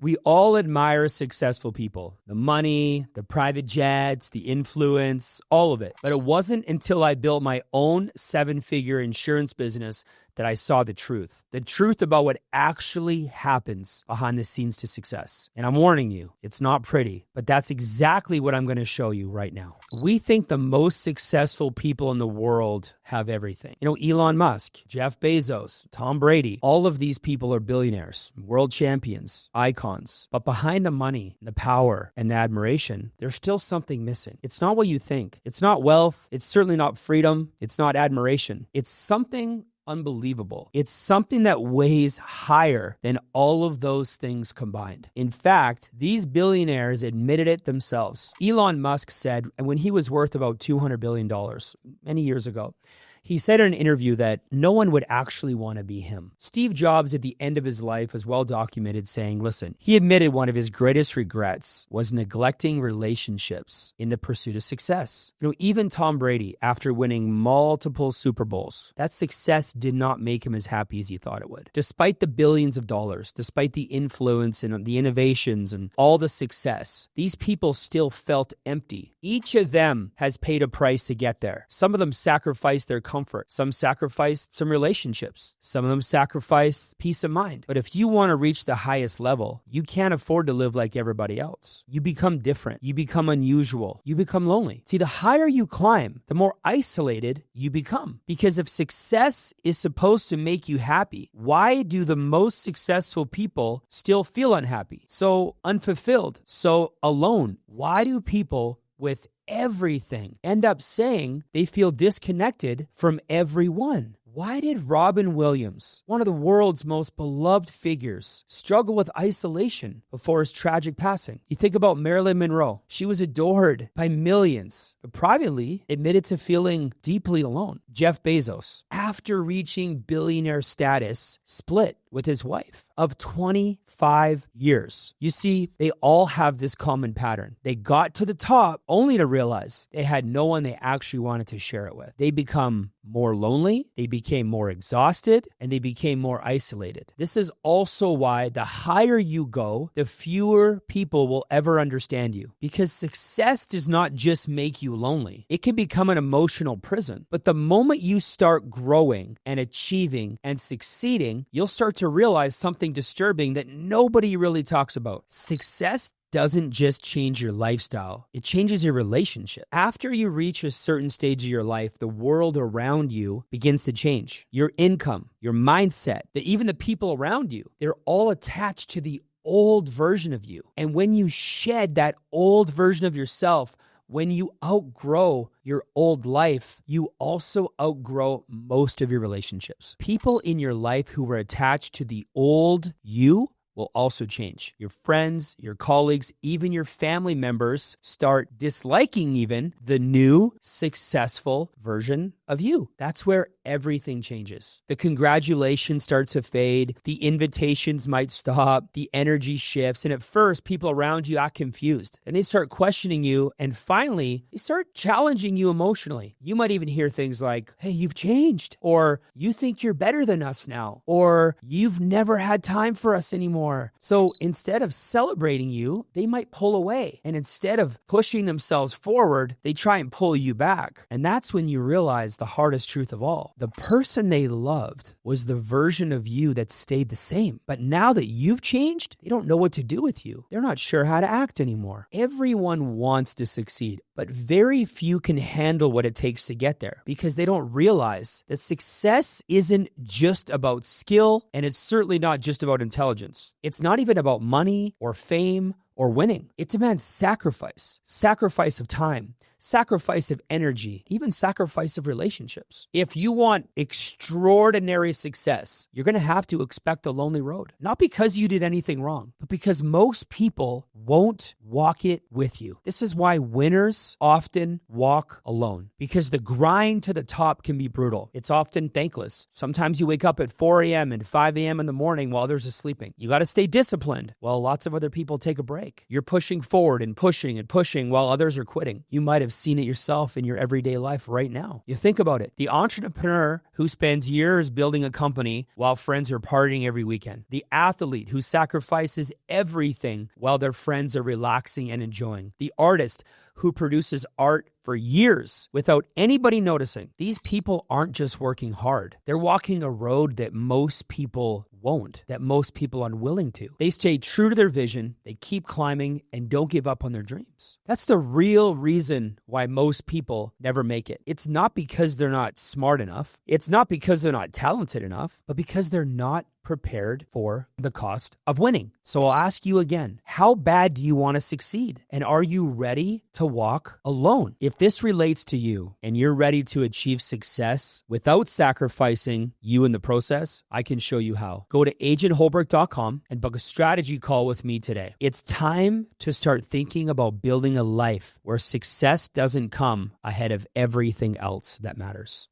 We all admire successful people, the money, the private jets, the influence, all of it. But it wasn't until I built my own 7-figure insurance business that I saw the truth about what actually happens behind the scenes to success. And I'm warning you, it's not pretty, but that's exactly what I'm going to show you right now. We think the most successful people in the world have everything. You know, Elon Musk, Jeff Bezos, Tom Brady, all of these people are billionaires, world champions, icons. But behind the money, the power, and the admiration, there's still something missing. It's not what you think. It's not wealth. It's certainly not freedom. It's not admiration. It's something unbelievable. It's something that weighs higher than all of those things combined. In fact, these billionaires admitted it themselves. Elon Musk said, and when he was worth about $200 billion many years ago, he said in an interview that no one would actually want to be him. Steve Jobs, at the end of his life, was well documented saying, listen, he admitted one of his greatest regrets was neglecting relationships in the pursuit of success. You know, even Tom Brady, after winning multiple Super Bowls, that success did not make him as happy as he thought it would. Despite the billions of dollars, despite the influence and the innovations and all the success, these people still felt empty. Each of them has paid a price to get there. Some of them sacrificed their comfort. Some sacrificed some relationships. Some of them sacrificed peace of mind. But if you want to reach the highest level, you can't afford to live like everybody else. You become different. You become unusual. You become lonely. See, the higher you climb, the more isolated you become. Because if success is supposed to make you happy, why do the most successful people still feel unhappy, so unfulfilled, so alone? Why do people with everything end up saying they feel disconnected from everyone? Why did Robin Williams, one of the world's most beloved figures, struggle with isolation before his tragic passing? You think about Marilyn Monroe. She was adored by millions, but privately admitted to feeling deeply alone. Jeff Bezos, after reaching billionaire status, split with his wife of 25 years. You see, they all have this common pattern. They got to the top only to realize they had no one they actually wanted to share it with. They become more lonely, they became more exhausted, and they became more isolated. This is also why the higher you go, the fewer people will ever understand you. Because success does not just make you lonely. It can become an emotional prison. But the moment you start growing and achieving and succeeding, you'll start to realize something disturbing that nobody really talks about. Success doesn't just change your lifestyle, it changes your relationship. After you reach a certain stage of your life, the world around you begins to change. Your income, your mindset, even the people around you, they're all attached to the old version of you. And when you shed that old version of yourself, when you outgrow your old life, you also outgrow most of your relationships. People in your life who were attached to the old you will also change. Your friends, your colleagues, even your family members start disliking even the new, successful version of you. That's where everything changes. The congratulations start to fade. The invitations might stop. The energy shifts. And at first, people around you act confused. And they start questioning you. And finally, they start challenging you emotionally. You might even hear things like, hey, you've changed. Or you think you're better than us now. Or you've never had time for us anymore. So instead of celebrating you, they might pull away. And instead of pushing themselves forward, they try and pull you back. And that's when you realize the hardest truth of all. The person they loved was the version of you that stayed the same. But now that you've changed, they don't know what to do with you. They're not sure how to act anymore. Everyone wants to succeed, but very few can handle what it takes to get there because they don't realize that success isn't just about skill, and it's certainly not just about intelligence. It's not even about money or fame or winning. It demands sacrifice of time, sacrifice of energy, even sacrifice of relationships. If you want extraordinary success, you're going to have to expect a lonely road. Not because you did anything wrong, but because most people won't walk it with you. This is why winners often walk alone, because the grind to the top can be brutal. It's often thankless. Sometimes you wake up at 4 a.m. and 5 a.m. in the morning while others are sleeping. You got to stay disciplined while lots of other people take a break. You're pushing forward and pushing while others are quitting. You might have seen it yourself in your everyday life right now. You think about it. The entrepreneur who spends years building a company while friends are partying every weekend. The athlete who sacrifices everything while their friends are relaxing and enjoying. The artist who produces art for years without anybody noticing. These people aren't just working hard. They're walking a road that most people won't, that most people are unwilling to. They stay true to their vision, they keep climbing, and don't give up on their dreams. That's the real reason why most people never make it. It's not because they're not smart enough. It's not because they're not talented enough, but because they're not prepared for the cost of winning. So I'll ask you again, how bad do you want to succeed? And are you ready to walk alone? If this relates to you and you're ready to achieve success without sacrificing you in the process, I can show you how. Go to agentholbrook.com and book a strategy call with me today. It's time to start thinking about building a life where success doesn't come ahead of everything else that matters.